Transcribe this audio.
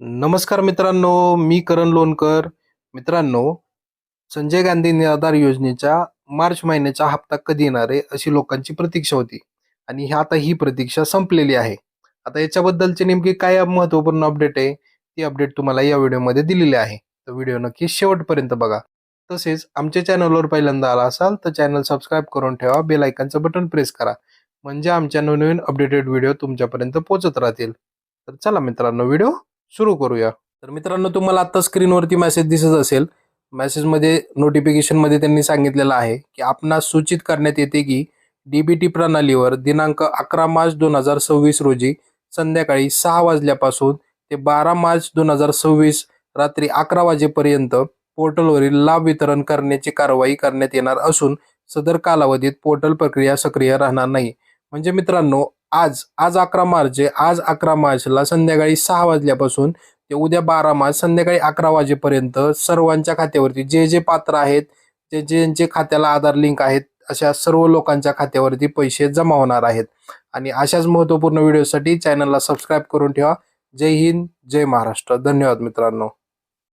नमस्कार मित्रांनो, मी करण लोणकर. मित्रांनो, संजय गांधी निराधार योजनेच्या मार्च महिन्याचा हप्ता कधी येणार आहे, अशी लोकांची प्रतीक्षा होती आणि आता ही प्रतीक्षा संपलेली आहे. आता याच्याबद्दलचे नेमकी काय महत्त्वपूर्ण अपडेट आहे, ती अपडेट तुम्हाला या व्हिडिओमध्ये दिलेली आहे. तर व्हिडिओ नक्की शेवटपर्यंत बघा. तसेच आमच्या चॅनलवर पहिल्यांदा आला असाल तर चॅनल सबस्क्राईब करून ठेवा, बेल आयकॉनचं बटन प्रेस करा. म्हणजे आमच्या नवनवीन अपडेटेड व्हिडिओ तुमच्यापर्यंत पोहोचत राहतील. तर चला मित्रांनो, व्हिडिओ सुरू करूया. तर मित्रांनो, तुम्हाला आता स्क्रीनवरती मेसेज दिसत असेल. मेसेजमध्ये नोटिफिकेशनमध्ये त्यांनी सांगितलेलं आहे की आपणास सूचित करण्यात येते की डीबीटी प्रणालीवर दिनांक 11 मार्च 2026 रोजी संध्याकाळी 6 वाजल्यापासून ते 12 मार्च 2026 रात्री 11 वाजेपर्यंत पोर्टलवरील लाभ वितरण करण्याची कारवाई करण्यात येणार असून सदर कालावधीत पोर्टल प्रक्रिया सक्रिय राहणार नाही. म्हणजे मित्रांनो, आज आज 11 मार्च आहे. आज 11 मार्चला संध्याकाळी 6 वाजल्यापासून ते उद्या 12 मार्च संध्याकाळी 11 वाजेपर्यंत सर्वांच्या खात्यावरती जे जे पात्र आहेत, ज्यांचे खात्याला आधार लिंक आहेत, अशा सर्व लोकांच्या खात्यावरती पैसे जमा होणार आहेत. आणि अशाच महत्त्वपूर्ण व्हिडिओसाठी चॅनलला सबस्क्राईब करून ठेवा. जय हिंद, जय महाराष्ट्र. धन्यवाद मित्रांनो.